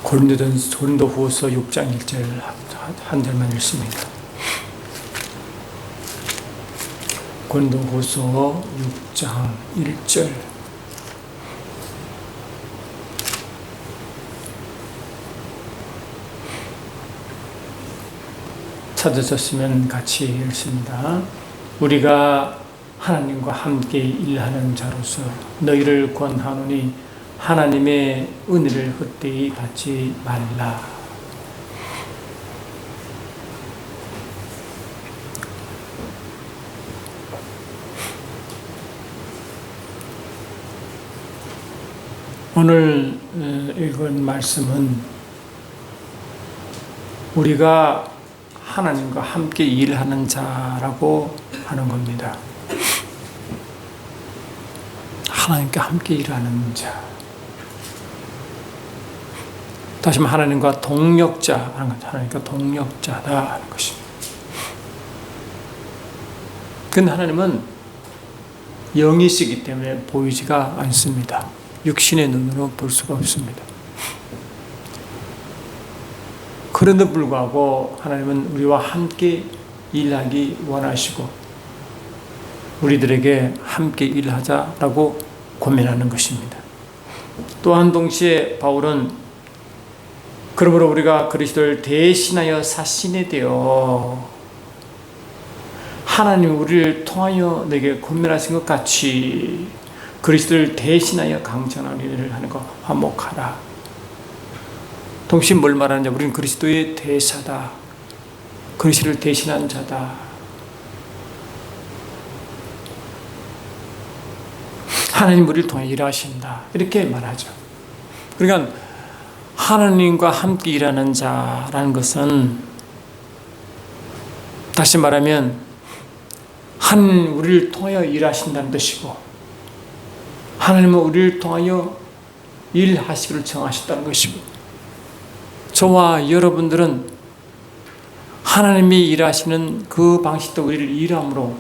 고린도후서 6장 1절 한 절만 읽습니다. 고린도후서 6장 1절. 찾으셨으면 같이 읽습니다. 우리가 하나님과 함께 일하는 자로서 너희를 권하노니 하나님의 은혜를 헛되이 받지 말라. 오늘 읽은 말씀은 우리가 하나님과 함께 일하는 자라고 하는 겁니다. 하나님과 함께 일하는 자. 다시 말하면 하나님과 동력자 하는 거죠. 하나님과 동력자다 하는 것입니다. 근데 하나님은 영이시기 때문에 보이지가 않습니다. 육신의 눈으로 볼 수가 없습니다. 그런데도 불구하고 하나님은 우리와 함께 일하기 원하시고 우리들에게 함께 일하자라고 고민하는 것입니다. 또한 동시에 바울은 그러므로 우리가 그리스도를 대신하여 사신이 되어 하나님 우리를 통하여 내게 권면하신 것 같이 그리스도를 대신하여 강천한 일을 하는 것 화목하라. 동시에 뭘 말하느냐? 우리는 그리스도의 대사다. 그리스도를 대신한 자다. 하나님 우리를 통해 일하신다. 이렇게 말하죠. 그러니까 하나님과 함께 일하는 자라는 것은 다시 말하면 하나님 우리를 통하여 일하신다는 뜻이고 하나님은 우리를 통하여 일하시기를 정하셨다는 것이고 저와 여러분들은 하나님이 일하시는 그 방식도 우리를 일함으로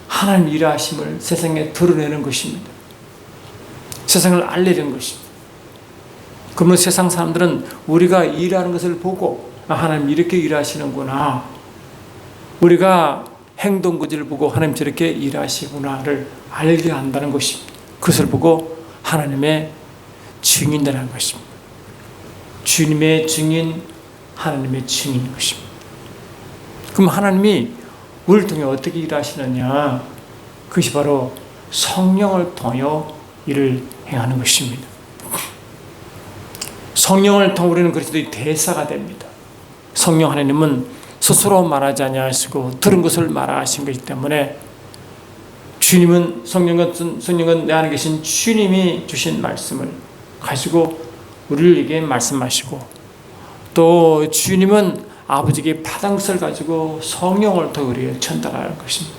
하나님 일하심을 세상에 드러내는 것입니다. 세상을 알리는 것입니다. 그러면 세상 사람들은 우리가 일하는 것을 보고 하나님 이렇게 일하시는구나. 우리가 행동구질을 보고 하나님 저렇게 일하시구나를 알게 한다는 것입니다. 그것을 보고 하나님의 증인이라는 것입니다. 주님의 증인, 하나님의 증인인 것입니다. 그럼 하나님이 우리를 통해 어떻게 일하시느냐? 그것이 바로 성령을 통하여 일을 행하는 것입니다. 성령을 통해 우리는 그리스도의 대사가 됩니다. 성령 하나님은 스스로 말하지 아니하시고 들은 것을 말하신 것이기 때문에 주님은 성령은 내 안에 계신 주님이 주신 말씀을 가지고 우리에게 말씀하시고 또 주님은 아버지에게 받은 것을 가지고 성령을 통해 우리에게 전달하는 것입니다.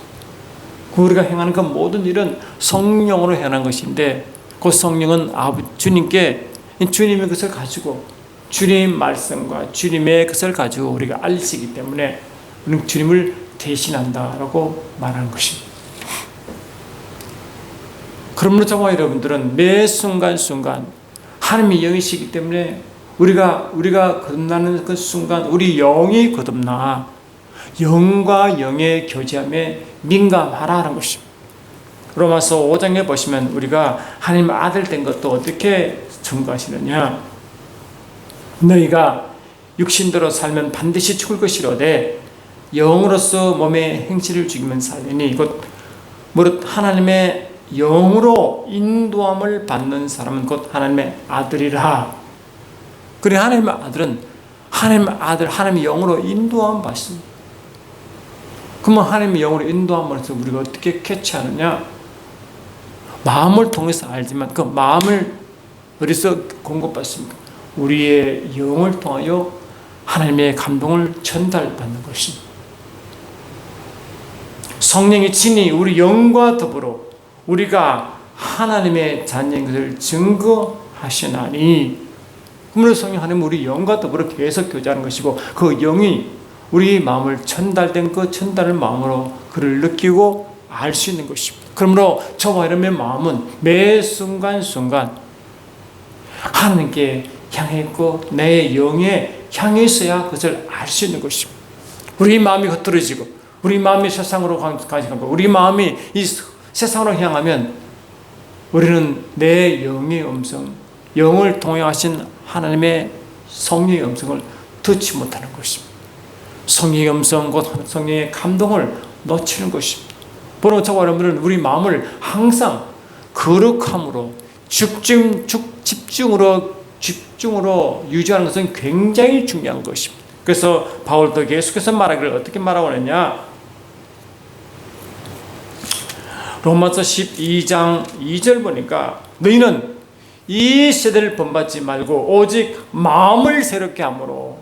우리가 행하는 그 모든 일은 성령으로 행하는 것인데 그 성령은 주님께 주님의 것을 가지고 주님의 말씀과 주님의 것을 가지고 우리가 알리시기 때문에 우리는 주님을 대신한다라고 말하는 것입니다. 그러므로 저와 여러분들은 매 순간순간 하나님의 영이시기 때문에 우리가 거듭나는 그 순간 우리 영이 거듭나 영과 영의 교제함에 민감하라는 것입니다. 로마서 5장에 보시면 우리가 하나님 아들 된 것도 어떻게 증거하시느냐? 너희가 육신대로 살면 반드시 죽을 것이로되 영으로서 몸의 행실을 죽이면 살리니 곧 무릇 하나님의 영으로 인도함을 받는 사람은 곧 하나님의 아들이라. 그래 하나님의 아들은 하나님의 아들, 하나님의 영으로 인도함 받습니다. 그러면 하나님의 영으로 인도함으로써 우리가 어떻게 캐치하느냐? 마음을 통해서 알지만 그 마음을 어디서 공급받습니까? 우리의 영을 통하여 하나님의 감동을 전달받는 것입니다. 성령의 친히 우리 영과 더불어 우리가 하나님의 자녀인 것을 증거하시나니 그러므로 성령 하나님은 우리 영과 더불어 계속 교제하는 것이고 그 영이 우리 마음을 전달된 그 전달을 마음으로 그를 느끼고 알 수 있는 것입니다. 그러므로 저와 여러분의 마음은 매 순간순간 하나님께 향해 있고 내 영에 향해 있어야 그것을 알 수 있는 것입니다. 우리 마음이 흩어지고 우리 마음이 세상으로 가지고 우리 마음이 이 세상으로 향하면 우리는 내 영의 음성, 영을 통해 하신 하나님의 성령의 음성을 듣지 못하는 것입니다. 성령의 음성, 곧 성령의 감동을 놓치는 것입니다. 바로 저와 여러분은 우리 마음을 항상 거룩함으로 집중으로 유지하는 것은 굉장히 중요한 것입니다. 그래서 바울도 계속해서 말하기를 어떻게 말하고 있느냐? 로마서 12장 2절 보니까 너희는 이 세대를 본받지 말고 오직 마음을 새롭게 함으로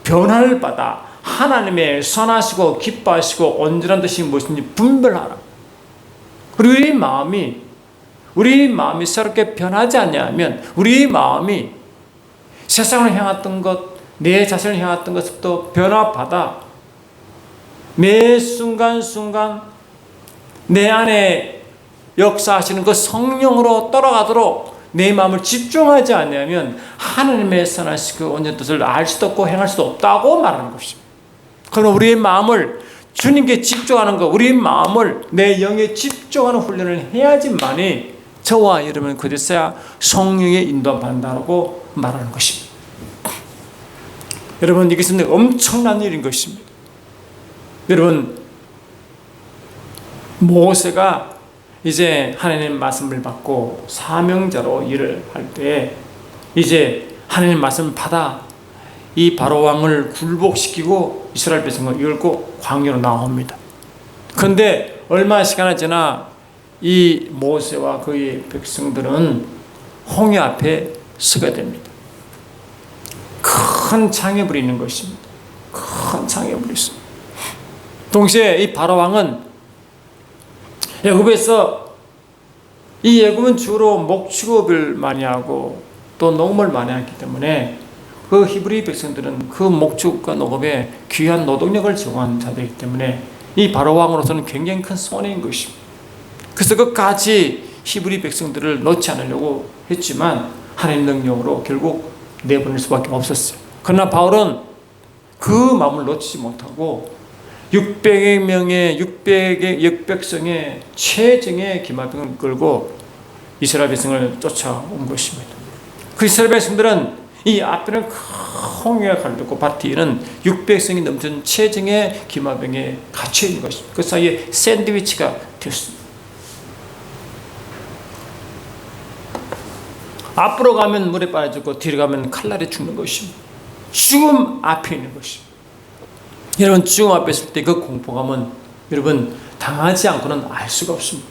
변화를 받아 하나님의 선하시고 기뻐하시고 온전한 뜻이 무엇인지 분별하라. 우리 마음이 새롭게 변하지 않냐면 우리 마음이 세상을 향했던 것, 내 자신을 향했던 것부터 변화받아 매 순간순간 내 안에 역사하시는 그 성령으로 돌아가도록 내 마음을 집중하지 않냐면 하나님의 선하시고 온전한 뜻을 알 수도 없고 행할 수도 없다고 말하는 것입니다. 그럼 우리의 마음을 주님께 집중하는 것, 우리 마음을 내 영에 집중하는 훈련을 해야지만이 저와 여러분 그제서야 성령의 인도받는다고 말하는 것입니다. 여러분 이것은 엄청난 일인 것입니다. 여러분 모세가 이제 하나님의 말씀을 받고 사명자로 일을 할 때 이제 하나님의 말씀을 받아 이 바로 왕을 굴복시키고 이스라엘 백성을 이끌고 광야로 나옵니다. 그런데 얼마 시간이 지나 이 모세와 그의 백성들은 홍해 앞에 서게 됩니다. 큰 장애물이 있는 것입니다. 큰 장애물이 있습니다. 동시에 이 바로 왕은 애굽에서 이 애굽은 주로 목축업을 많이 하고 또 농업을 많이 하기 때문에 그 히브리 백성들은 그 목축과 농업에 귀한 노동력을 제공한 자들이기 때문에 이 바로 왕으로서는 굉장히 큰 손해인 것입니다. 그래서 끝까지 히브리 백성들을 놓지 않으려고 했지만 하나님 능력으로 결국 내보낼 수밖에 없었어요. 그러나 바울은 그 마음을 놓치지 못하고 600명의 역백성의 최정의 기마병을 끌고 이스라엘 백성을 쫓아온 것입니다. 그 이스라엘 백성들은 이 앞에는 홍해가 가르고 밭 뒤에는 600성이 넘치는 최정의 기마병에 갇혀 있는 것입니다. 그 사이에 샌드위치가 되었습니다. 앞으로 가면 물에 빠져주고 뒤로 가면 칼날에 죽는 것입니다. 죽음 앞에 있는 것입니다. 여러분 죽음 앞에 있을 때 그 공포감은 여러분 당하지 않고는 알 수가 없습니다.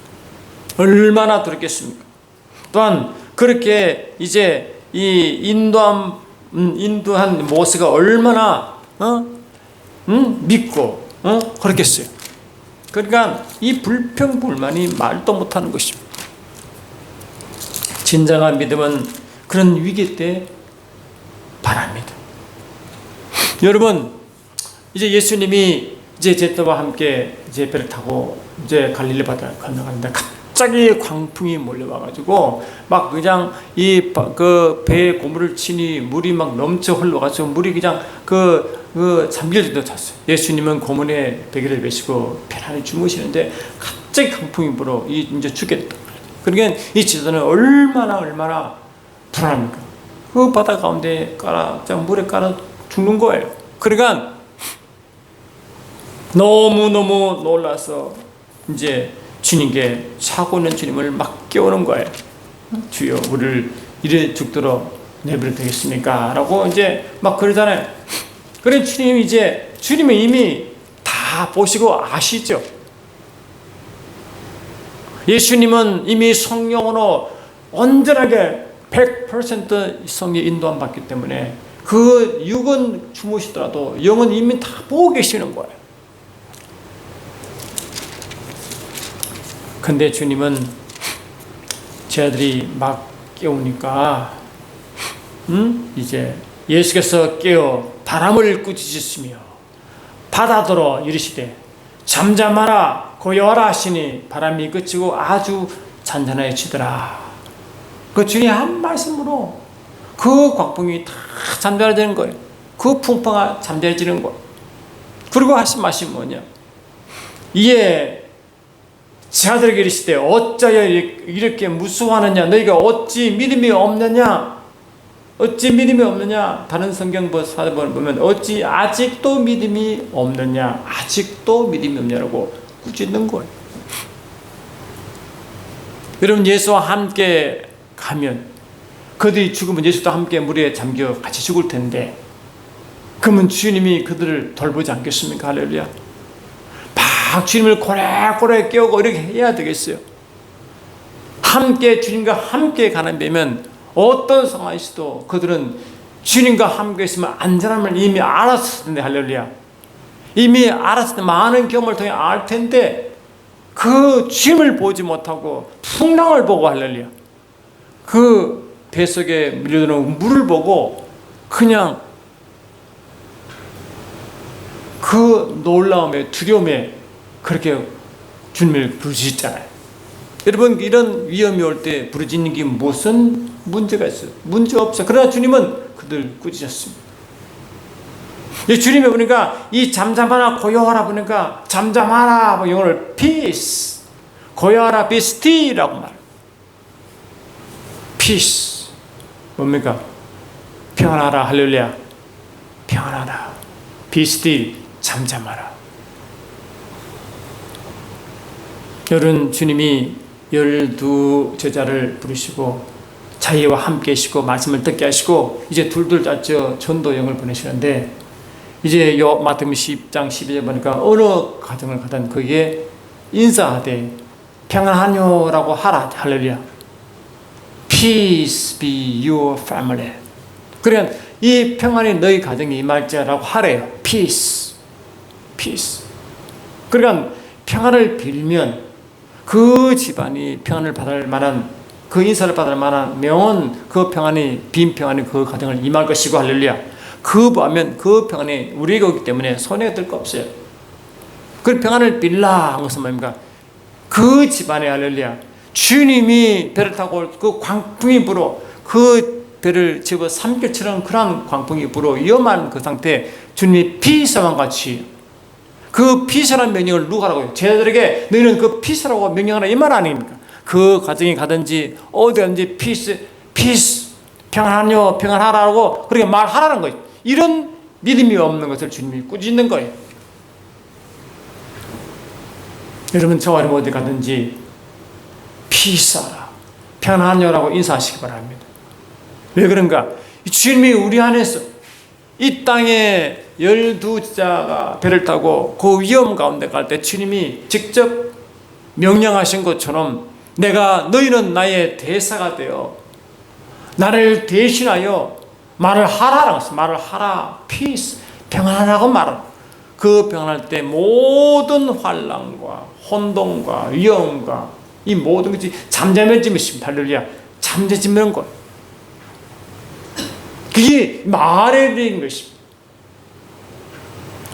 얼마나 두렵겠습니까? 또한 그렇게 이제 이 인도한 모세가 얼마나 믿고 그렇겠어요. 그러니까 이 불평불만이 말도 못하는 것입니다. 진정한 믿음은 그런 위기 때 바랍니다. 여러분 이제 예수님이 이제 제자와 함께 이제 배를 타고 이제 갈릴리 바다를 건너가는데 갑자기 광풍이 몰려와가지고 막 그냥 이 그 배에 고물을 치니 물이 막 넘쳐 흘러가지고 물이 그냥 그 잠길 정도 찼어요. 예수님은 고문에 베개를 메시고 편안히 주무시는데 갑자기 강풍이 불어 이제 죽겠다. 그러니까 이 제자는 얼마나 불안합니까? 그 바다 가운데 물에 깔아 죽는 거예요. 그러니까 너무너무 놀라서 이제 주님께 자고 있는 주님을 막 깨우는 거예요. 주여 우리를 이래 죽도록 내버려 되겠습니까? 라고 이제 막 그러잖아요. 그래 주님이 이미 다 보시고 아시죠? 예수님은 이미 성령으로 온전하게 100% 성령 인도함 받기 때문에 그 육은 주무시더라도 영은 이미 다 보고 계시는 거예요. 근데 주님은 제자들이 막 깨우니까 이제 예수께서 깨어 바람을 꾸짖으시며 바다더러 이르시되 잠잠하라 고요하라 하시니 바람이 그치고 아주 잔잔해지더라. 그 주님 한 말씀으로 그 광풍이 다 잠잠해지는 거예요. 그 풍파가 잠잠해지는 거예요. 그리고 하신 말씀이 뭐냐? 이에 제자들에게 이르시되 어찌하여 이렇게 무서워하느냐? 너희가 어찌 믿음이 없느냐? 어찌 믿음이 없느냐? 다른 성경 보면 어찌 아직도 믿음이 없느냐? 아직도 믿음이 없냐라고 꾸짖는 거예요. 여러분, 예수와 함께 가면 그들이 죽으면 예수도 함께 물에 잠겨 같이 죽을 텐데, 그러면 주님이 그들을 돌보지 않겠습니까? 할렐루야. 막 주님을 고래고래 깨우고 이렇게 해야 되겠어요. 함께 주님과 함께 가는 데면 어떤 상황에서도 그들은 주님과 함께 있으면 안전함을 이미 알았을 텐데, 할렐루야. 이미 알았을 때 많은 경험을 통해 알 텐데, 그 주님을 보지 못하고 풍랑을 보고, 할렐루야, 그 배 속에 밀려드는 물을 보고 그냥 그 놀라움에 두려움에 그렇게 주님을 부르짖잖아요. 여러분, 이런 위험이 올 때 부르짖는 게 무슨 문제가 있어요? 문제 없어요. 그러나 주님은 그들 꾸짖었습니다. 주님이 보니까 이 잠잠하라 고요하라 보니까 잠잠하라, 영어를 peace, 고요하라 be still이라고 말해요. peace 뭡니까? 평안하라. 할렐루야. 평안하라. be still, 잠잠하라. 여러분, 주님이 12 제자를 부르시고 자기와 함께 하시고 말씀을 듣게 하시고 이제 둘둘 짰죠. 전도여행을 보내시는데, 이제 요 마태복음 10장 12절 보니까 어느 가정을 가든 거기에 인사하되 평안하뇨라고 하라. 할렐루야. Peace be your family. 그러니까 이 평안이 너희 가정에 임할지라고 하래요. Peace, peace. 그러니까 평안을 빌면 그 집안이 평안을 받을 만한, 그 인사를 받을 만한 명언, 그 평안이, 빈 평안이 그 가정을 임할 것이고, 할렐루야. 그 보면 그 평안이 우리에게 오기 때문에 손해가 될 거 없어요. 그 평안을 빌라 한 것은 뭡니까? 그 집안에, 할렐루야, 주님이 배를 타고 그 광풍이 불어 그 배를 집어 삼킬처럼 그런 광풍이 불어 위험한 그 상태에 주님이 피서만 같이 그 피서라는 명령을 누가 하라고요? 제자들에게 너희는 그 피서라고 명령하라, 이 말 아닙니까? 그 가정에 가든지 어디 가든지 피스 평안하뇨 평안하라고 그렇게 말하라는 거예요. 이런 믿음이 없는 것을 주님이 꾸짖는 거예요. 여러분, 저와 어디 가든지 피스하라, 평안하뇨라고 인사하시기 바랍니다. 왜 그런가? 주님이 우리 안에서 이 땅에 12자가 배를 타고 그 위험 가운데 갈 때 주님이 직접 명령하신 것처럼 내가 너희는 나의 대사가 되어 나를 대신하여 말을 하라라고 했어요. 말을 하라. peace, 평안하라고 말하라. 그 평안할 때 모든 환난과 혼돈과 위험과 이 모든 것이 잠잠해지면 있습니다. 할렐루야. 잠잠해지는 것. 그게 말에 대한 것입니다.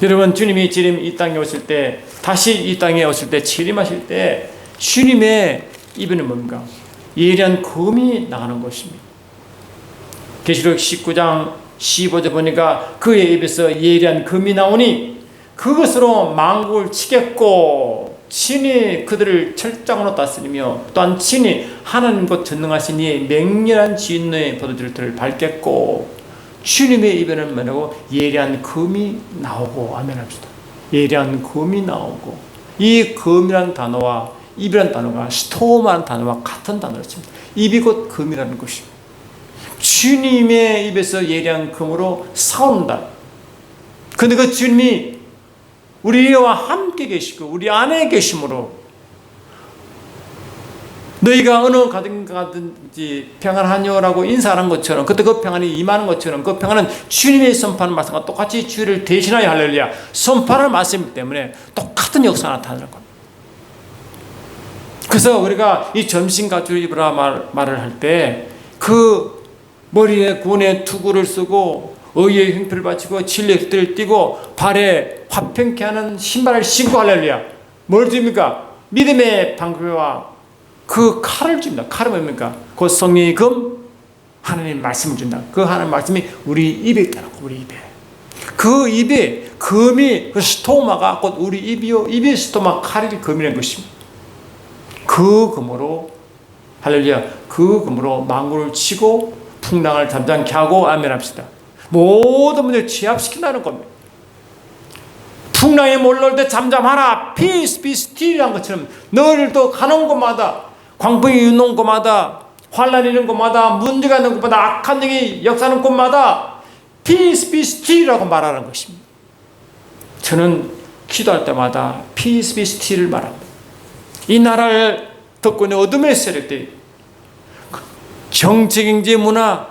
여러분, 주님이 이 땅에 오실 때, 다시 이 땅에 오실 때, 재림하실 때 주님의 입에는 뭡니까? 예리한 검이 나가는 것입니다. 계시록 19장 15절 보니까 그의 입에서 예리한 검이 나오니 그것으로 만국을 치겠고 친히 그들을 철장으로 다스리며 또한 친히 하나님과 전능하신 이의 맹렬한 진노의 포도주를 밟겠고, 주님의 입에는 뭐라고? 예리한 검이 나오고. 아멘 합시다. 예리한 검이 나오고. 이 검이라는 단어와 입이라는 단어가 스톰이라는 단어와 같은 단어였습니다. 입이 곧 검이라는 것입니다. 주님의 입에서 예리한 검으로 싸운다. 그런데 그 주님이 우리와 함께 계시고 우리 안에 계심으로 너희가 어느 가든 가든지 평안하뇨라고 인사하는 것처럼, 그때 그 평안이 임하는 것처럼, 그 평안은 주님의 선포하는 말씀과 똑같이 주를 대신하여, 할렐루야, 선포하는 말씀이기 때문에 똑같은 역사가 나타나는 겁니다. 그래서 우리가 이 점심가죽을 입으라 말을 할 때 그 머리에 구원의 투구를 쓰고 의의 횡표를 바치고 진리의 깃들을 띠고 발에 화평케 하는 신발을 신고, 할렐루야, 뭘 줍니까? 믿음의 방패와 그 칼을 줍니다. 칼은 뭡니까? 곧 성령의 검, 하나님 말씀을 준다. 그 하나님 말씀이 우리 입에 있다고. 우리 입에. 그 입에 금이, 그 스토마가 곧 우리 입이요, 입의 스토마 칼이 금이라는 것입니다. 그 금으로, 할렐루야, 그 금으로 망구를 치고 풍랑을 잠잠케 하고 아멘 합시다. 모든 문제를 취합시킨다는 겁니다. 풍랑에 몰려올 때 잠잠하라. Peace, be still이라는 것처럼 너희들도 가는 곳마다, 광풍이 있는 곳마다, 환란이 있는 곳마다, 문제가 있는 곳마다, 악한 영이 역사하는 곳마다 Peace, be still이라고 말하는 것입니다. 저는 기도할 때마다 Peace, be still을 말합니다. 이 나라를 덮고 있는 어둠의 세력들, 정치경제 문화,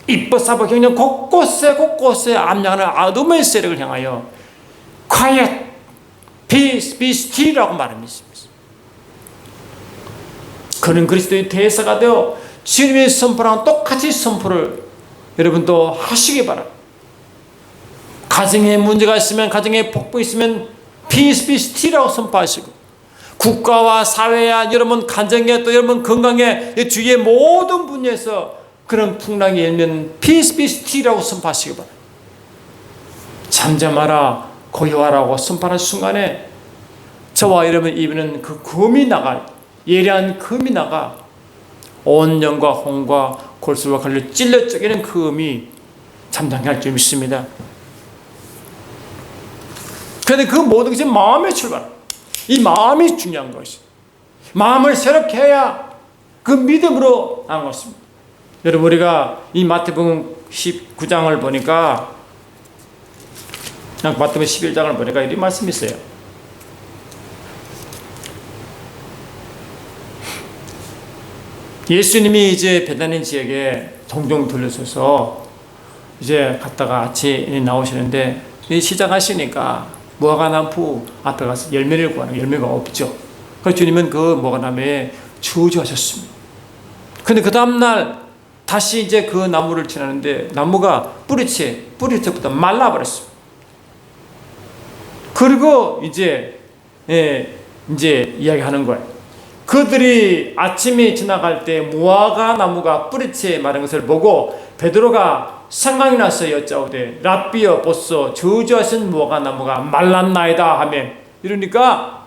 입법사법 경영 곳곳에 암양하는 어둠의 세력을 향하여 Quiet, Peace, be still이라고 말합니다. 그는 그리스도의 대사가 되어 주님의 선포랑 똑같이 선포를 여러분도 하시기 바랍니다. 가정에 문제가 있으면, 가정에 폭풍이 있으면 Peace, be still이라고 선포하시고, 국가와 사회와 여러분 가정에 또 여러분 건강에 주위의 모든 분야에서 그런 풍랑이 일면 Peace, be still이라고 선포하시기 바랍니다. 잠잠하라, 고요하라고 선포하는 순간에 저와 여러분 입에는 그 금이 나가, 예리한 금이 나가 온 영과 홍과 골수와 칼로 찔러 쪼개는 그 금이 잠잠케 할 줄 믿습니다. 그런데 그 모든 것이 마음의 출발, 이 마음이 중요한 것이, 마음을 새롭게 해야 그 믿음으로 나온 것입니다. 여러분, 우리가 이 마태복음 19장을 보니까, 마태복음 11장을 보니까 이런 말씀이 있어요. 예수님이 이제 베다니 지역에 종종 들려서서 이제 갔다가 아침에 나오시는데, 시작하시니까 무화과나무 앞에 가서 열매를 구하는, 열매가 없죠. 그래서 주님은 그 무화과나무에 저주하셨습니다. 근데 그 다음날 다시 이제 그 나무를 지나는데 나무가 뿌리채부터 말라버렸습니다. 그리고 이제 이야기하는 거예요. 그들이 아침에 지나갈 때 무화과 나무가 뿌리채 마른 것을 보고 베드로가 생각이 나서 여짜오되 랍비여 보소, 저주하신 무화과 나무가 말랐나이다 하면, 이러니까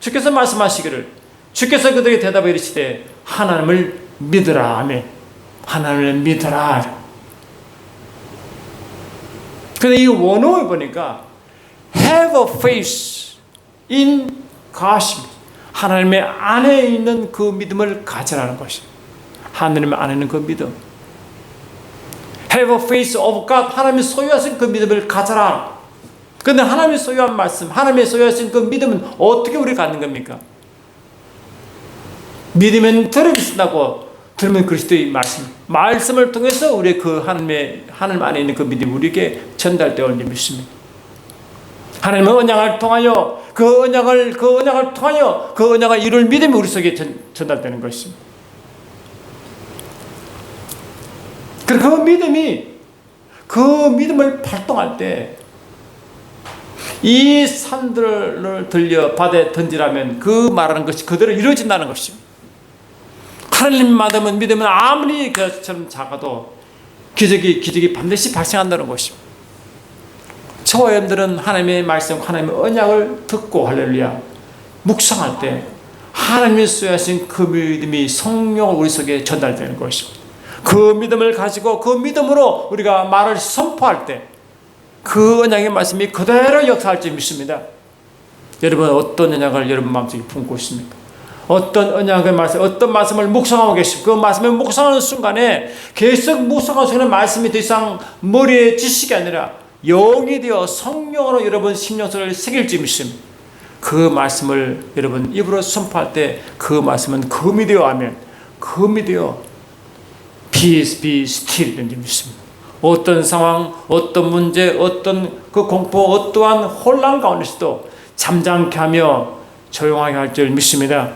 주께서 말씀하시기를, 주께서 그들에게 대답해 이르시되 하나님을 믿으라 하며, 하나님을 믿으라. 근데 이 원어를 보니까 have a faith in God, 하나님의 안에 있는 그 믿음을 가지라는 것입니다. 하나님의 안에 있는 그 믿음, have a faith of God, 하나님이 소유하신 그 믿음을 가져라. 그런데 하나님이 소유한 말씀, 하나님이 소유하신 그 믿음은 어떻게 우리가 갖는 겁니까? 믿으면 들으신다고, 들으면 그리스도의 말씀을 통해서 우리 그 하나님 안에 있는 그 믿음이 우리에게 전달되어 올 줄 믿습니다. 하나님의 언약을 통하여 그 언약을 통하여 그 언약을 이룰 믿음이 우리 속에 전달되는 것입니다. 그리고 그 믿음을 발동할 때 이 산들을 들려 바다에 던지라면 그 말하는 것이 그대로 이루어진다는 것입니다. 하나님 믿으면 아무리 그처럼 작아도 기적이 반드시 발생한다는 것입니다. 저와 여러분들은 하나님의 말씀, 하나님의 언약을 듣고 할렐루야 묵상할 때 하나님이 소유하신 그 믿음이 성령을 우리 속에 전달되는 것입니다. 그 믿음을 가지고 그 믿음으로 우리가 말을 선포할 때 그 언약의 말씀이 그대로 역사할 줄 믿습니다. 여러분, 어떤 언약을 여러분 마음속에 품고 있습니까? 어떤 언약의 말씀, 어떤 말씀을 묵상하고 계십니까? 그 말씀을 묵상하는 순간에 계속 묵상하는 순간에 말씀이 더 이상 머리의 지식이 아니라 영이 되어 성령으로 여러분 심령속을 새길 줄 믿습니다. 그 말씀을 여러분 입으로 선포할 때 그 말씀은 금이 되어 하면 금이 되어 Peace, be still 줄 믿습니다. 어떤 상황, 어떤 문제, 어떤 그 공포, 어떠한 혼란 가운데서도 잠잠케 하며 조용하게 할 줄 믿습니다.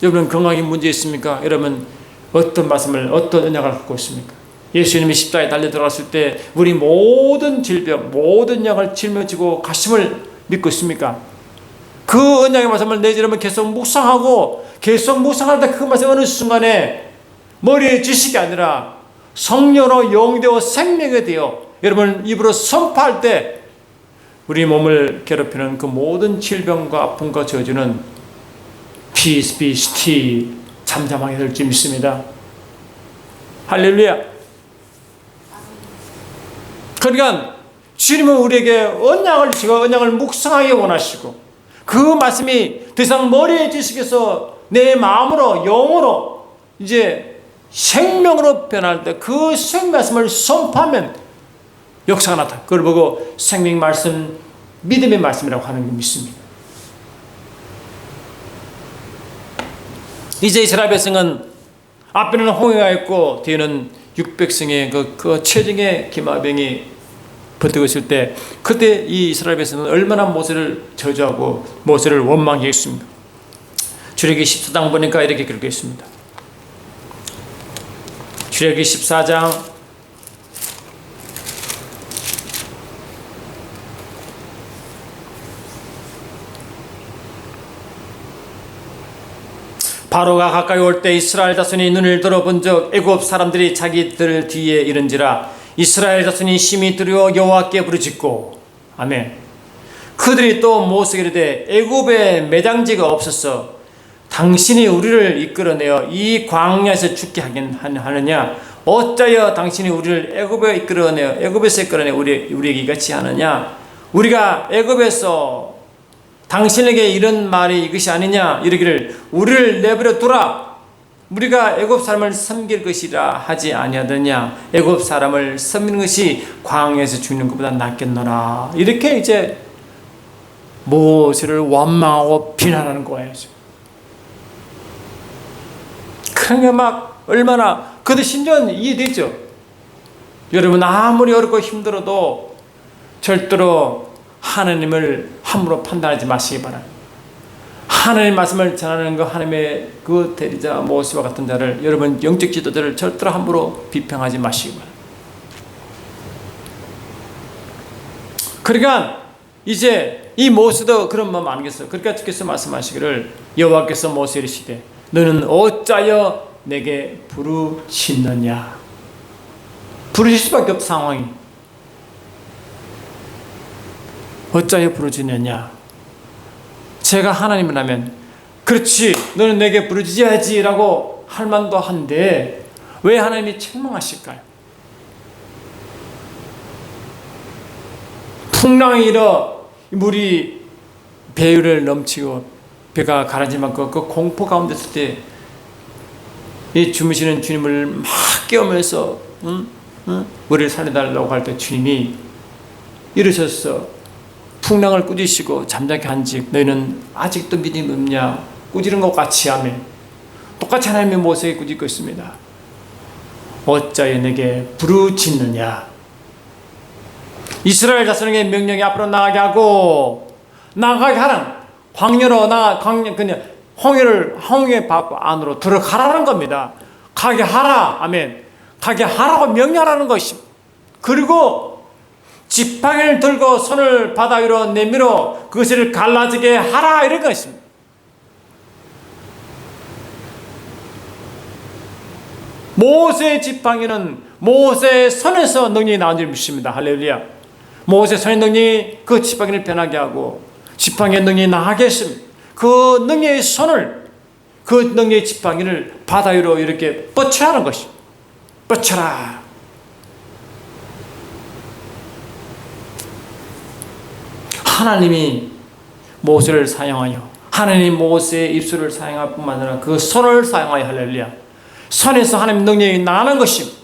여러분, 건강에 문제 있습니까? 여러분, 어떤 말씀을, 어떤 언약을 갖고 있습니까? 예수님이 십자가에 달려 들어갔을 때 우리 모든 질병, 모든 약을 짊어지고 가심을 믿고 있습니까? 그 언약의 말씀을 내지르면 계속 묵상하고 계속 묵상할 때 그 말씀 어느 순간에 머리의 지식이 아니라 성령으로 영되어 생명이 되어 여러분 입으로 선포할 때 우리 몸을 괴롭히는 그 모든 질병과 아픔과 저주는 peace be still 잠잠하게 될 줄 믿습니다. 할렐루야. 그러니까 주님은 우리에게 언약을 주시고 언약을 묵상하게 원하시고 그 말씀이 더 이상 머리의 지식에서 내 마음으로 영으로 이제 생명으로 변할 때 그 생명 말씀을 선포하면 역사가 나타나. 그걸 보고 생명 말씀, 믿음의 말씀이라고 하는 걸 믿습니다. 이제 이스라엘 백성은 앞에는 홍해가 있고 뒤에는 600성의 그 최정의 기마병이 버티고 있을 때 그때 이 이스라엘 백성은 얼마나 모세를 저주하고 모세를 원망했습니다. 출애굽기 14장 보니까 이렇게 기록되어 있습니다. 출애굽기 14장 '바로가 가까이 올 때 이스라엘 자손이 눈을 들어본즉 애굽 사람들이 자기들 뒤에 이른지라 이스라엘 자손이 심히 두려워 여호와께 부르짖고.' 아멘. 그들이 또 모세에게 이르되 애굽에 매장지가 없어서 당신이 우리를 이끌어내어 이 광야에서 죽게 하긴 하느냐? 어찌하여 당신이 우리를 애굽에서 이끌어내 우리에게 이같이 하느냐? 우리가 애굽에서 당신에게 이런 말이 이것이 아니냐? 이르기를 우리를 내버려 두라. 우리가 애굽 사람을 섬길 것이라 하지 아니하더냐? 애굽 사람을 섬기는 것이 광야에서 죽는 것보다 낫겠노라. 이렇게 이제 모세를 원망하고 비난하는 거예요. 그러니까 막 얼마나 그것도 심지어는 이해되죠. 여러분 아무리 어렵고 힘들어도 절대로 하나님을 함부로 판단하지 마시기 바랍니다. 하나님 말씀을 전하는 그 하나님의 그 대리자 모세와 같은 자를 여러분 영적 지도자를 절대로 함부로 비평하지 마시기 바랍니다. 그러니까 이제 이 모세도 그런 마음 아니겠어요? 그러니까 주께서 말씀하시기를 여호와께서 모세에게 이르시되 너는 어찌하여 내게 부르짖느냐? 부르실 수밖에 없는 상황이 어찌하여 부르짖느냐? 제가 하나님이라면 그렇지 너는 내게 부르짖어야지 라고 할 만도 한데 왜 하나님이 책망하실까요? 풍랑이 일어 물이 배를 넘치고 배가 가라질 만큼 그 공포 가운데 있을 때 이 주무시는 주님을 막 깨우면서 우리를 살려달라고 할 때 주님이 이러셨어. 풍랑을 꾸짖으시고 잠자게 한즉 너희는 아직도 믿음이 없냐? 꾸짖는 것 같이 하면 똑같이 하나님의 모세에게 꾸짖고 있습니다. 어찌하여 내게 부르짖느냐? 이스라엘 자손에게 명령이 앞으로 나가게 하고 나가게 하라. 광야로 그냥 홍해 안으로 들어가라는 겁니다. 가게 하라. 아멘. 가게 하라고 명령하라는 것입니다. 그리고 지팡이를 들고 손을 바다 위로 내밀어 그것을 갈라지게 하라 이런 것입니다. 모세의 지팡이는 모세의 손에서 능력이 나온 줄 믿습니다. 할렐루야. 모세의 손의 능력이 그 지팡이를 변하게 하고 지팡이의 능력이 나가게 했습니다. 그 능력의 손을 그 능력의 지팡이를 바다 위로 이렇게 뻗쳐라는 것입니다. 뻗쳐라. 하나님이 모세를 사용하여 하나님 모세의 입술을 사용할 뿐만 아니라 그 손을 사용하여 할렐루야. 손에서 하나님 능력이 나는 것입니다.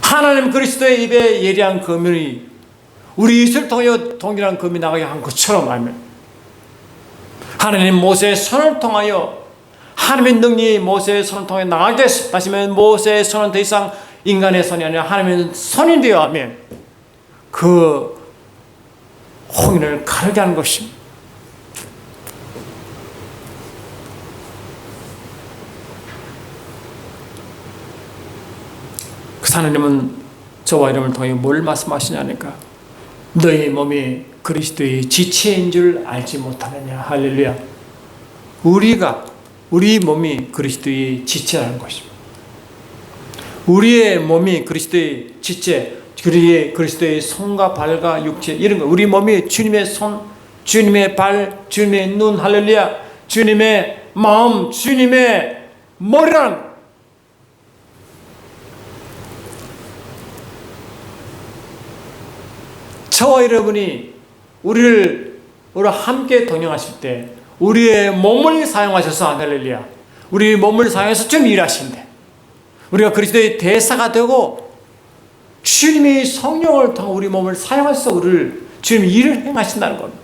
하나님 그리스도의 입에 예리한 검이 우리 입술을 통하여 동일한 검이 나가게 한 것처럼 아멘. 하나님 모세의 손을 통하여 하나님의 능력이 모세의 손을 통해 나가게 했습니다. 다시 말하면 모세의 손은 더 이상 인간의 손이 아니라 하나님의 손이 되어 아멘. 그 홍해를 가르게 하는 것입니다. 그 하나님은 저와 여러분을 통해 뭘 말씀하시냐니까 너희 몸이 그리스도의 지체인 줄 알지 못하느냐. 할렐루야. 우리가 우리 몸이 그리스도의 지체라는 것입니다. 우리의 몸이 그리스도의 지체, 그리스도의 손과 발과 육체, 이런 거, 우리 몸이 주님의 손, 주님의 발, 주님의 눈, 할렐루야, 주님의 마음, 주님의 머리라는, 저와 여러분이 우리를 함께 동행하실 때 우리의 몸을 사용하셔서, 할렐루야, 우리 몸을 사용해서 좀 일하신대. 우리가 그리스도의 대사가 되고 주님이 성령을 통해 우리 몸을 사용해서 주님이 일을 행하신다는 겁니다.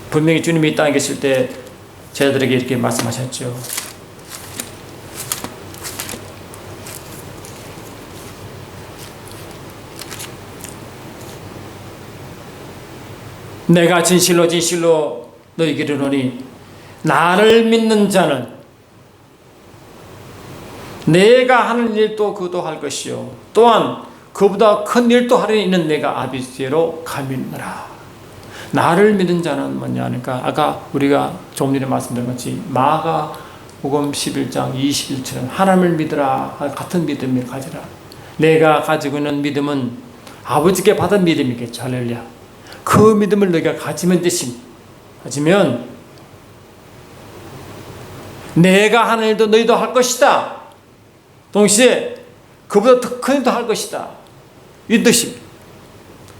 분명히 주님이 이 땅에 계실 때 제자들에게 이렇게 말씀하셨죠. 내가 진실로 진실로 너희에게 이르노니 나를 믿는 자는 내가 하는 일도 그도 할 것이요 또한 그보다 큰 일도 하려니 이는 내가 아버지께로 가미니라. 나를 믿는 자는 뭐냐 하니까 아까 우리가 조금 전에 말씀드린 것이 마가복음 11장 21절은 하나님을 믿으라 같은 믿음을 가지라. 내가 가지고 있는 믿음은 아버지께 받은 믿음이겠죠. 할렐루야. 그 믿음을 너희가 가지면 내가 하는 일도 너희도 할 것이다. 동시에 그보다 더 큰 일도 할 것이다. 이 뜻입니다.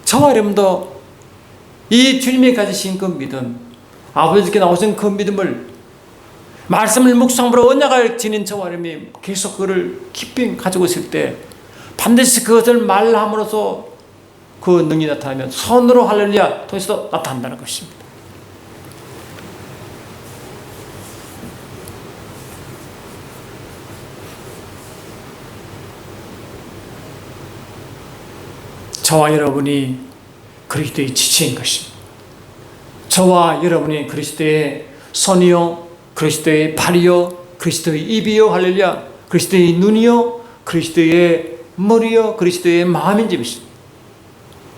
저와 여러분도 이 주님이 가지신 그 믿음, 아버지께 나오신 그 믿음을, 말씀을 묵상함으로 언약을 지닌 저와 여러분이 계속 그를 깊이 가지고 있을 때 반드시 그것을 말함으로써 그 능력이 나타나면 손으로 할렐루야 통해서 나타난다는 것입니다. 저와 여러분이 그리스도의 지체인 것입니다. 저와 여러분이 그리스도의 손이요, 그리스도의 발이요, 그리스도의 입이요, 할렐루야, 그리스도의 눈이요, 그리스도의 머리요, 그리스도의 마음인 것입니다.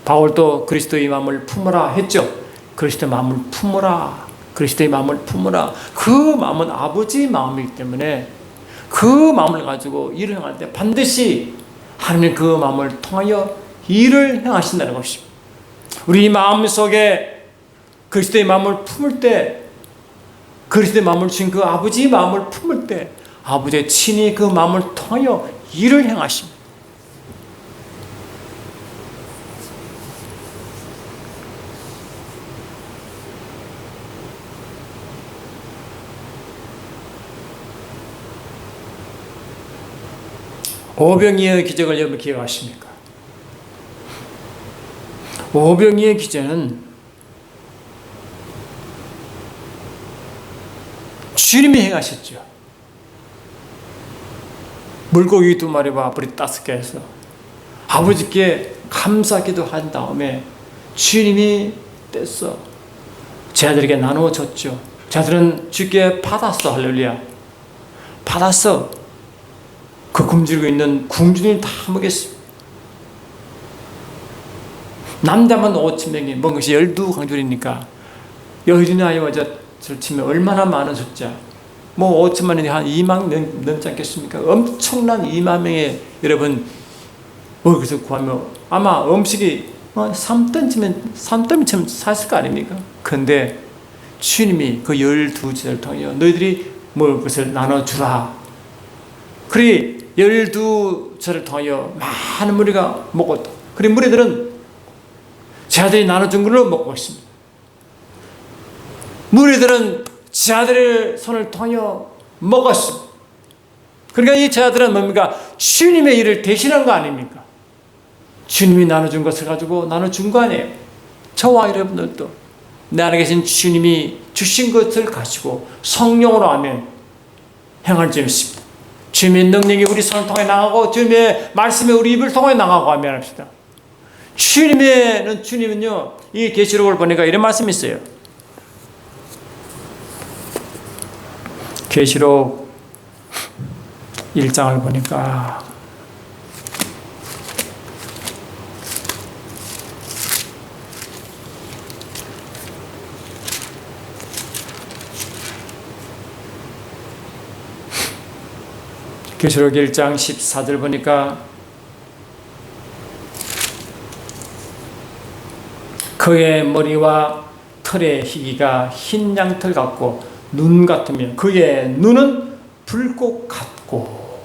바울도 그리스도의 마음을 품으라 했죠. 그리스도의 마음을 품으라. 그리스도의 마음을 품으라. 그 마음은 아버지의 마음이기 때문에 그 마음을 가지고 일을 행할 때 반드시 하나님의 그 마음을 통하여 일을 행하신다는 것입니다. 우리 마음속에 그리스도의 마음을 품을 때, 그리스도의 마음을 주신 그 아버지의 마음을 품을 때 아버지의 친히 그 마음을 통하여 일을 행하십니다. 오병이의 기적을 여러분 기억하십니까? 오병이의 기적은 주님이 행하셨죠. 물고기 2마리와 불이 5개 해서 아버지께 감사기도 한 다음에 주님이 떼서 제자들에게 나누어 줬죠. 제자들은 주께 받았어. 할렐루야. 받았어. 그 굶주리고 있는 궁중을 다 먹였습니다. 남자만 5,000명이 먹은 것이 12강줄이니까 여인아이와 저를 치면 얼마나 많은 숫자, 5천만이 한 2만 넘지 않겠습니까? 엄청난 2만 명의 여러분 거기서 구하면 아마 음식이 3덤이쯤 샀을 거 아닙니까? 그런데 주님이 그 12제자를 통하여 너희들이 먹을 것을 나눠주라. 그리 12제자를 통하여 많은 무리가 먹었다. 그리 무리들은 제자들이 나눠준 걸로 먹고 있습니다. 무리들은 제자들의 손을 통하여 먹었습니다. 그러니까 이 제자들은 뭡니까? 주님의 일을 대신한 거 아닙니까? 주님이 나눠준 것을 가지고 나눠준 거 아니에요. 저와 여러분들도 내 안에 계신 주님이 주신 것을 가지고 성령으로 하면 행할 점 있습니다. 주님의 능력이 우리 손을 통해 나가고 주님의 말씀이 우리 입을 통해 나가고 하면 합시다. 주님은요, 이 계시록을 보니까 이런 말씀이 있어요. 계시록 1장을 보니까 계시록 1장 14절 보니까 그의 머리와 털의 희기가 흰 양털 같고 눈 같으며 그의 눈은 불꽃 같고.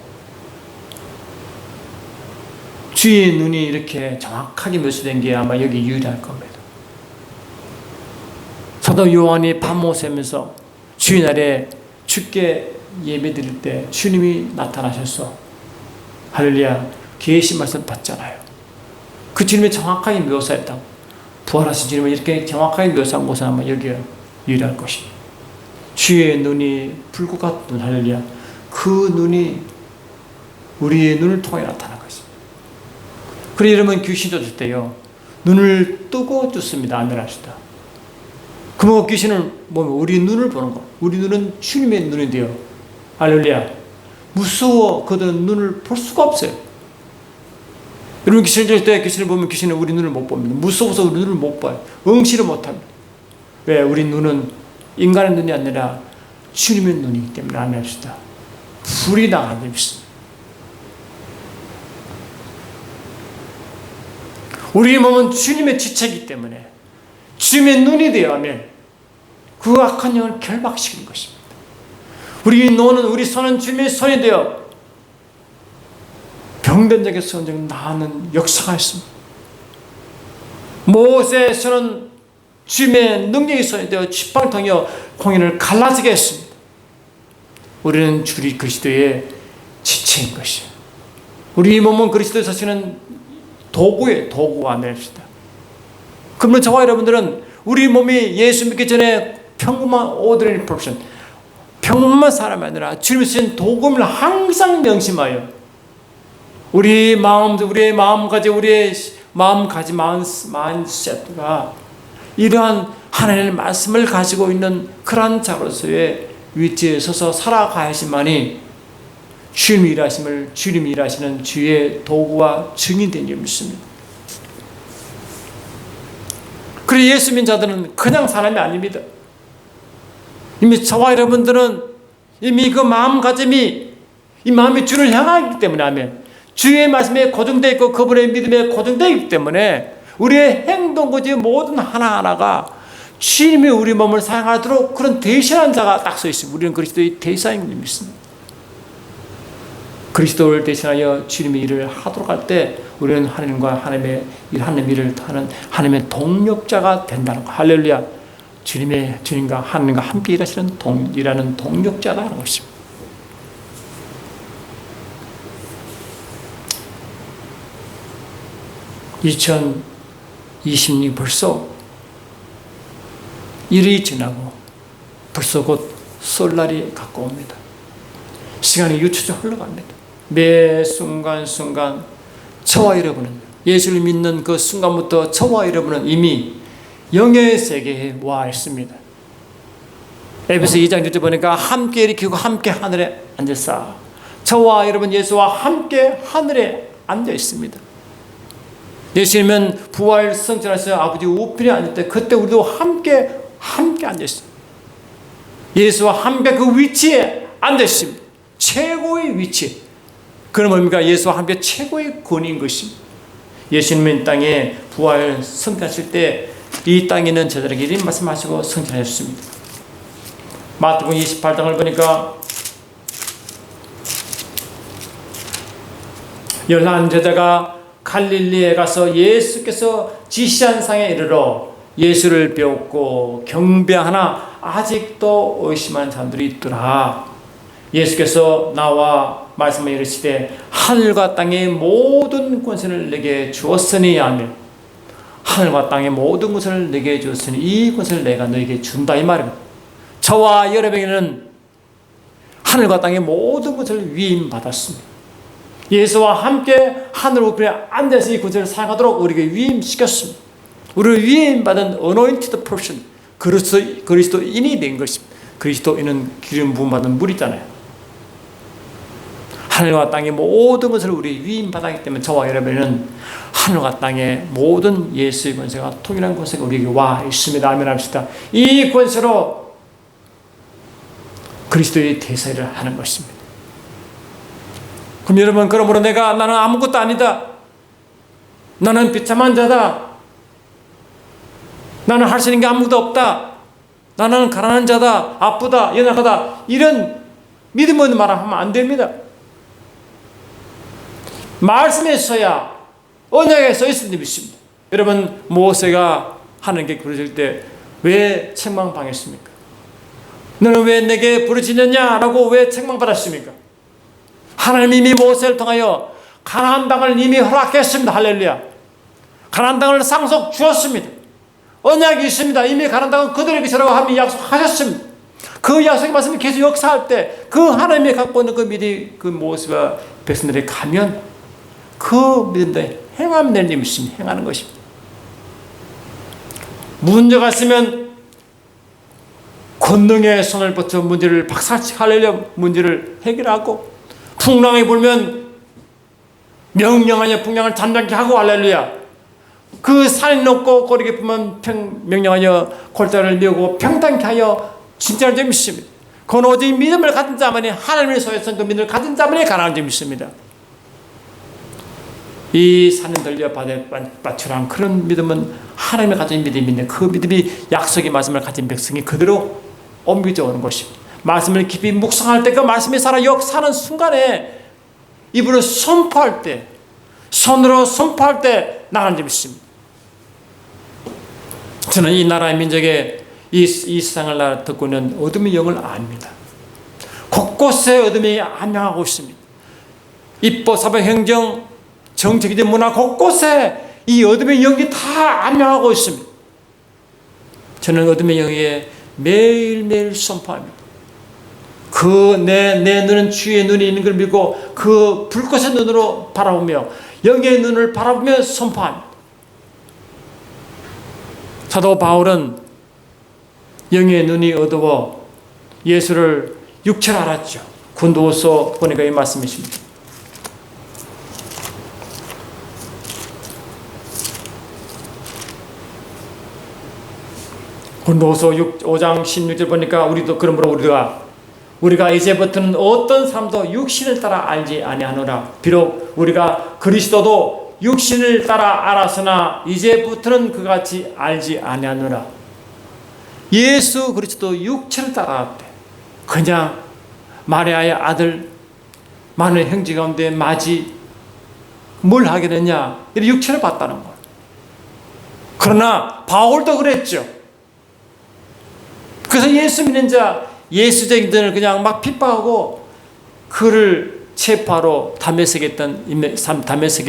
주의 눈이 이렇게 정확하게 묘사된 게 아마 여기 유일할 겁니다. 사도 요한이 밤모세면서 주일날에 주께 예배드릴 때 주님이 나타나셔서 할렐루야 계시 말씀 받잖아요. 그 주님이 정확하게 묘사했다고. 부활하신 주님을 이렇게 정확하게 묘사한 곳은 아마 여기가 유일할 것입니다. 주의 눈이 불꽃 같은 할렐루야. 그 눈이 우리의 눈을 통해 나타난 것입니다. 그래 여러분 귀신도 줄 때요 눈을 뜨고 줬습니다. 안전합시다. 그러면 귀신은 뭐면 우리 눈을 보는 거. 우리 눈은 주님의 눈인데요. 할렐루야. 무서워 그들은 눈을 볼 수가 없어요. 여러분 귀신을 줄 때 귀신을 보면 귀신은 우리 눈을 못 봅니다. 무서워서 우리 눈을 못 봐요. 응시를 못 합니다. 왜? 우리 눈은 인간의 눈이 아니라 주님의 눈이기 때문에 안합시다. 불이 나가는 데 있습니다. 우리 몸은 주님의 지체이기 때문에 주님의 눈이 되어야 하면 그 악한 영을 결박시키는 것입니다. 우리 눈은 우리 손은 주님의 손이 되어 병든 자에게 선정 나는 역사가 있습니다. 모세의 손은 주님의 능력이 손이 되어 지팡이를 통해 공연을 갈라지게 했습니다. 우리는 주리 그리스도의 지체인 것이에요. 우리 몸은 그리스도의 자신은 도구예요. 도구가 아닙니다. 그러면 저와 여러분들은 우리 몸이 예수 믿기 전에 평범한 ordinary person, 평범한 사람이 아니라 주님이 쓰신 도구임을 항상 명심하여 우리의 마음가짐, 우리의 마음가짐, 마인셋가 이러한 하나님의 말씀을 가지고 있는 그러한 자로서의 위치에 서서 살아가야지만이 주님이 일하심을 주님이 일하시는 주의 도구와 증인된 줄 믿습니다. 그리고 예수 믿는 자들은 그냥 사람이 아닙니다. 이미 저와 여러분들은 이미 그 마음가짐이 이 마음이 주를 향하기 때문에 하면 주의 말씀에 고정되어 있고 그분의 믿음에 고정되어 있기 때문에 우리의 행동거지 모든 하나하나가 주님이 우리 몸을 사용하도록 그런 대신한 자가 딱 서 있습니다. 우리는 그리스도의 대사인 줄 믿습니다. 그리스도를 대신하여 주님의 일을 하도록 할 때 우리는 하나님과 하나님의 일을 하는 하나님의 동력자가 된다는 거. 할렐루야. 주님과 하나님과 함께 일하는 동력자라는 것입니다. (2020년) 벌써 1이 지나고 벌써 곧 설날이 가까웁니다. 시간이 유추적 흘러갑니다. 매 순간순간 저와 여러분은 예수를 믿는 그 순간부터 저와 여러분은 이미 영의 세계에 와 있습니다. 에베소 2장 6절 보니까 함께 일으키고 함께 하늘에 앉으사 저와 여러분 예수와 함께 하늘에 앉아 있습니다. 예수님은 부활 성천하셔서 아버지 우편에 앉을 때 그때 우리도 함께 앉아 있습니다. 예수와 함께 그 위치에 앉아 있습니다. 최고의 위치. 그건 뭡니까? 예수와 함께 최고의 권위인 것입니다. 예수님은 땅에 부활 성천하실 때 이 땅에 있는 제자들에게 이런 말씀하시고 성천하셨습니다. 마태복음 28장을 보니까 11제자가 갈릴리에 가서 예수께서 지시한 상에 이르러 예수를 배웠고 경배하나 아직도 의심하는 사람들이 있더라. 예수께서 나와 말씀을 이르시되 하늘과 땅의 모든 권세를 내게 주었으니 하며 하늘과 땅의 모든 것을 내게 주었으니 이 것을 내가 너에게 준다 이 말입니다. 저와 여러분에게는 하늘과 땅의 모든 것을 위임받았습니다. 예수와 함께 하늘 우편에 앉아서 이 것을 사용하도록 우리에게 위임시켰습니다. 우리를 위임받은 anointed person, 그리스도인이 된 것입니다. 그리스도인은 기름 부음 받은 물이잖아요. 하늘과 땅의 모든 것을 우리 위임받았기 때문에 저와 여러분은 하늘과 땅의 모든 예수의 권세가 통일한 권세가 우리에게 와 있습니다. 아멘 합시다. 이 권세로 그리스도의 대사를 하는 것입니다. 그럼 여러분, 그러므로 나는 아무것도 아니다, 나는 비참한 자다, 나는 할 수 있는 게 아무것도 없다, 나는 가난한 자다, 아프다, 연약하다, 이런 믿음 없는 말을 하면 안 됩니다. 말씀에 써야, 언약에 써 있을 때 믿습니다. 여러분, 모세가 하나님께 부르실 때 왜 책망당했습니까? 너는 왜 내게 부르짖느냐 라고 왜 책망받았습니까? 하나님이 이미 모세를 통하여 가나안 땅을 이미 허락했습니다. 할렐루야. 가나안 땅을 상속 주었습니다. 언약이 있습니다. 이미 가나안 땅은 그들에게 주라고 하나님이 약속하셨습니다. 그 약속의 말씀이 계속 역사할 때 그 하나님이 갖고 있는 그 믿음이 그 모세와 백성들이 가면 그 믿음대로 행하면 되는 일이 있습니다. 행하는 것입니다. 문제가 있으면 권능의 손을 뻗쳐 문제를 박살치려 문제를 해결하고, 풍랑이 불면 명령하여 풍랑을 잠잠케 하고, 할렐루야. 그 산이 높고 고리 깊으면 명령하여 골짜기를 메우고 평탄케 하여 진짜는 점이 있습니다. 그건 오직 믿음을 가진 자만이, 하나님의 소유성 그 믿음을 가진 자만이 가능한 점이 있습니다. 이 산은 들려 바다에 빠추란 그런 믿음은 하나님이 가진 믿음인데, 그 믿음이 약속의 말씀을 가진 백성이 그대로 옮겨져 오는 것입니다. 말씀을 깊이 묵상할 때 그 말씀이 살아 역사하는 순간에 입으로 선포할 때, 손으로 선포할 때 나가는 점이 있습니다. 저는 이 나라의 민족의 이 세상을 나라 듣고 있는 어둠의 영을 압니다. 곳곳에 어둠이 안녕하고 있습니다. 입법, 사법, 행정, 정치기대, 문화 곳곳에 이 어둠의 영이 다 안녕하고 있습니다. 저는 어둠의 영에 매일매일 선포합니다. 내 눈은 주의 눈이 있는 걸 믿고 그 불꽃의 눈으로 바라보며 영의 눈을 바라보며 선포합니다. 사도 바울은 영의 눈이 어두워 예수를 육체로 알았죠. 고린도후서 보니까 이 말씀이십니다. 고린도후서 5장 16절 보니까 우리도 그러므로 우리가 이제부터는 어떤 사람도 육신을 따라 알지 아니하노라. 비록 우리가 그리스도도 육신을 따라 알았으나 이제부터는 그같이 알지 아니하노라. 예수 그리스도 육체를 따라왔대. 그냥 마리아의 아들 많은 형제 가운데 맞이 뭘 하게 됐냐, 이렇게 육체를 봤다는 거예요. 그러나 바울도 그랬죠. 그래서 예수 믿는 자, 예수쟁이들을 그냥 막 핍박하고 그를 체포하러 다메섹에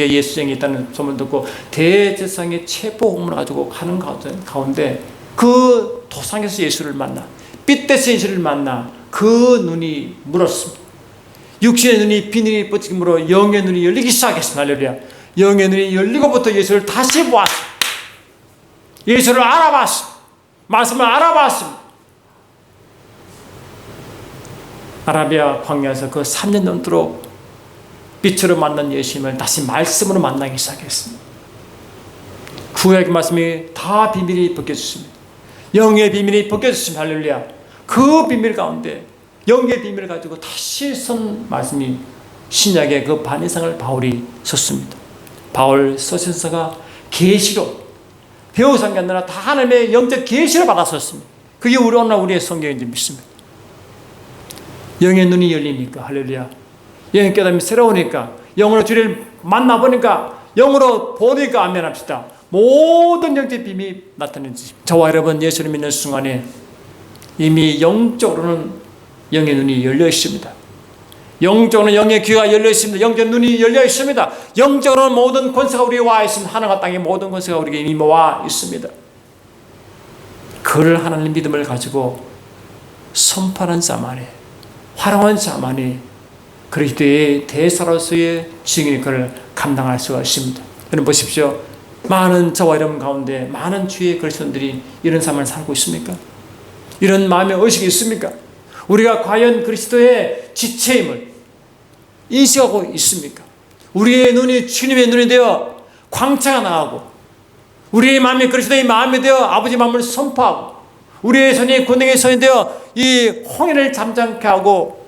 예수쟁이 있다는 소문을 듣고 대제사장의 체포 공문을 가지고 가는 가운데 그 도상에서 예수를 만나, 빛대서 예수를 만나 그 눈이 물었습니다. 육신의 눈이 비늘이 뻗침으로 영의 눈이 열리기 시작했습니다. 할렐루야. 영의 눈이 열리고부터 예수를 다시 보았습니다. 예수를 알아봤습니다. 말씀을 알아봤습니다. 아라비아 광야에서 그 3년 넘도록 빛으로 만난 예수님을 다시 말씀으로 만나기 시작했습니다. 구약의 말씀이 다 비밀이 벗겨졌습니다. 영의 비밀이 벗겨졌습니다. 할렐루야. 그 비밀 가운데 영의 비밀을 가지고 다시 선 말씀이 신약의 그 반 이상을 바울이 썼습니다. 바울 서신서가 계시로 배우산 게 아니라 다 하나님의 영적 계시를 받았었습니다. 그게 오늘 우리의 성경인지 믿습니다. 영의 눈이 열리니까, 할렐루야. 영의 깨달음이 새로우니까, 영으로 주를 만나보니까, 영으로 보니까 아멘합시다. 모든 영적 비밀이 나타내지. 저와 여러분 예수를 믿는 순간에 이미 영적으로는 영의 눈이 열려 있습니다. 영적으로는 영의 귀가 열려 있습니다. 영적 눈이 열려 있습니다. 영적으로는 모든 권세가 우리에 와 있습니다. 하늘과 땅의 모든 권세가 우리에게 이미 와 있습니다. 그를 하나님 믿음을 가지고 선포하는 자만이, 활용한 자만이 그리스도의 대사로서의 증인의 그를 감당할 수가 있습니다. 여러분 보십시오. 많은 저와 여러분 가운데 많은 주의 그리스도인들이 이런 삶을 살고 있습니까? 이런 마음의 의식이 있습니까? 우리가 과연 그리스도의 지체임을 인식하고 있습니까? 우리의 눈이 주님의 눈이 되어 광채가 나가고, 우리의 마음이 그리스도의 마음이 되어 아버지 마음을 선포하고, 우리의 손이 권능의 손이 되어 이 홍해를 잠잠케 하고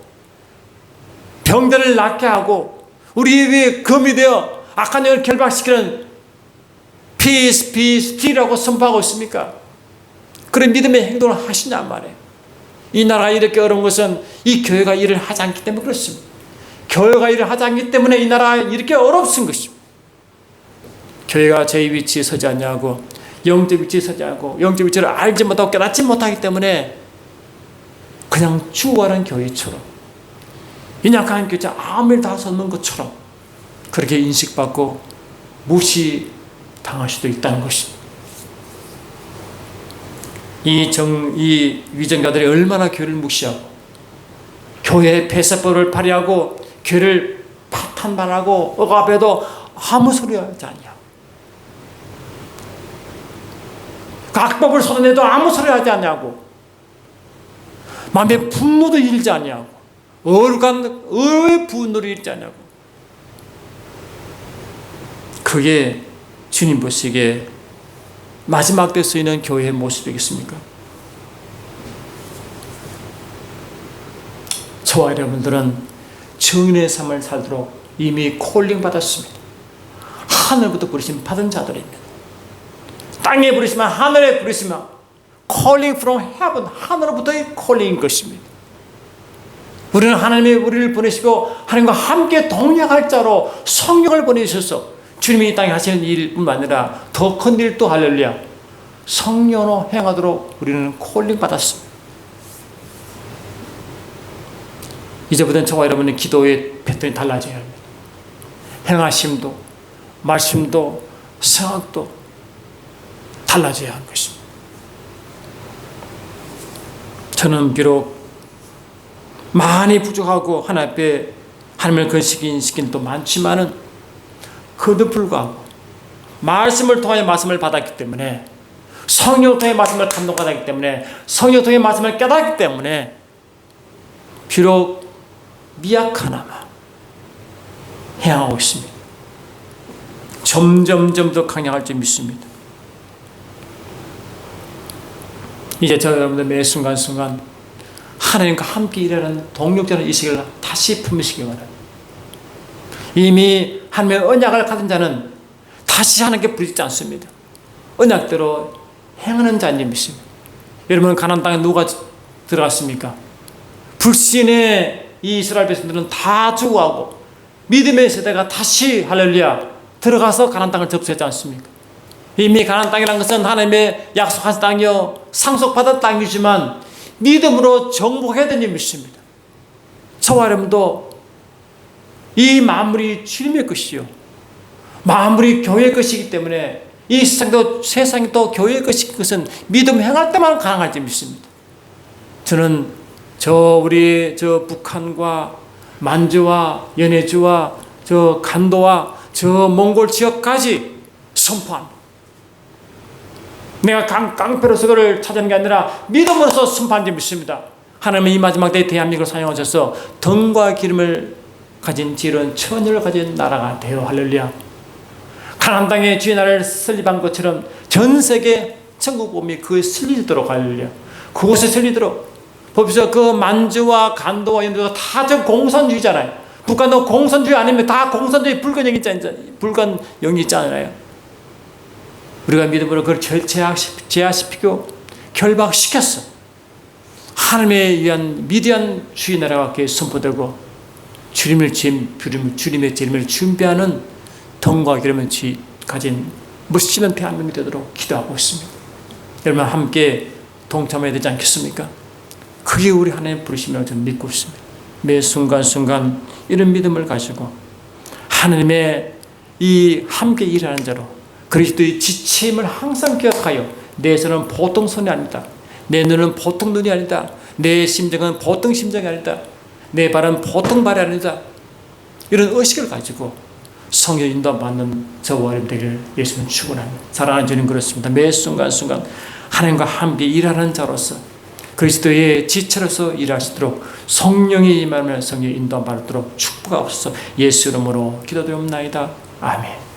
병들을 낫게 하고, 우리 위에 검이 되어 악한 영을 결박시키는 peace, peace, peace라고 선포하고 있습니까? 그런 믿음의 행동을 하시냔 말이에요. 이 나라가 이렇게 어려운 것은 이 교회가 일을 하지 않기 때문에 그렇습니다. 교회가 일을 하지 않기 때문에 이 나라가 이렇게 어렵습니다 것입니다. 교회가 제 위치에 서지 않냐고, 영적 위치에 서지 않고, 영적 위치를 알지 못하고 깨닫지 못하기 때문에 그냥 죽어가는 교회처럼, 인약한 교회 아무 일 다 섰는 것처럼 그렇게 인식받고 무시당할 수도 있다는 것입니다. 이 위정자들이 얼마나 교회를 무시하고 교회의 폐쇄법을 발휘하고 교회를 파탄반하고 억압해도 아무 소리 하지 않냐. 악법을 쏟아내도 아무 소리 하지 않냐고. 마음에 분노도 일지 않냐고. 의의 분노를 일지 않냐고. 그게 주님 보시기에 마지막 때 쓰이는 교회의 모습이겠습니까? 저와 여러분들은 정인의 삶을 살도록 이미 콜링 받았습니다. 하늘부터 부르심 받은 자들입니다. 땅에 부르시면 하늘에 부르시면 calling from heaven, 하늘로부터의 콜링인 것입니다. 우리는 하나님이 우리를 보내시고 하나님과 함께 동역할 자로 성령을 보내주셔서 주님이 이 땅에 하시는 일뿐만 아니라 더 큰 일도 할렐루야 성령으로 행하도록 우리는 콜링 받았습니다. 이제부터는 저와 여러분의 기도의 패턴이 달라져야 합니다. 행하심도 말씀도 생각도 달라져야 하는 것입니다. 저는 비록 많이 부족하고 하나님 앞에 하나님을 건식인 또 많지만은 그도 불구하고 말씀을 통하여 말씀을 받았기 때문에 성령을 통해 말씀을 감동받았기 때문에 성령을 통해 말씀을 깨닫기 때문에 비록 미약하나마 행하고 있습니다. 점점 더 강력할 줄 믿습니다. 이제 저 여러분들 매 순간순간 하나님과 함께 일하는 동력자는 의식을 다시 품으시기 바랍니다. 이미 하나님의 언약을 가진 자는 다시 하나님께 부딪히지 않습니다. 언약대로 행하는 자인 믿습니다. 여러분 가나안 땅에 누가 들어갔습니까? 불신의 이 이스라엘 백성들은 다 죽어가고 믿음의 세대가 다시 할렐루야 들어가서 가나안 땅을 접수했지 않습니까? 이미 가나안 땅이라는 것은 하나님의 약속한 땅이요 상속받은 땅이지만 믿음으로 정복해야 되는 믿습니다. 저와 여러분도 이 만물이 주님의 것이요 만물이 교회의 것이기 때문에 이 세상이 또 교회의 것인 것은 믿음 행할 때만 가능할지 믿습니다. 저는 우리 북한과 만주와 연해주와 간도와 몽골 지역까지 선포합니다. 내가 깡패로서 그를 찾는 게 아니라 믿음으로서 선포한 줄 믿습니다. 하나님은 이 마지막 때에 대한민국을 사용하셔서 덤과 기름을 가진 지혜로운 처녀를 가진 나라가 되어 할렐루야. 가나안 땅에 주의 나라를 설립한 것처럼 전 세계 천국 봄이 그에 설리도록 할렐루야. 그곳에 설리도록 보십시오. 그 만주와 간도와 연도가 다 저 공산주의잖아요. 북한도 공산주의 아니면 다 공산주의 불가능이 있잖아요. 우리가 믿음으로 그걸 제하시키고 결박시켰어. 하나님에 위한 위대한 주의 나라가 그에 선포되고 주님의 재림을 준비하는 덤과 기름을 가진 멋있는 대한민국이 되도록 기도하고 있습니다. 여러분 함께 동참해야 되지 않겠습니까? 그게 우리 하나님 부르심이라고 저는 믿고 있습니다. 매 순간순간 이런 믿음을 가지고 하나님의 이 함께 일하는 자로 그리스도의 지침을 항상 기억하여 내 손은 보통 손이 아니다. 내 눈은 보통 눈이 아니다. 내 심정은 보통 심정이 아니다. 내 발은 보통 발이 아니다. 이런 의식을 가지고 성령 인도 받는 저와 여러분 되기를 예수님 축원합니다. 사랑하는 주님 그렇습니다. 매 순간순간 하나님과 함께 일하는 자로서 그리스도의 지체로서 일하시도록 성령이 임하며 성령의 인도 받도록 축복하옵소서. 예수 이름으로 기도드리옵나이다. 아멘.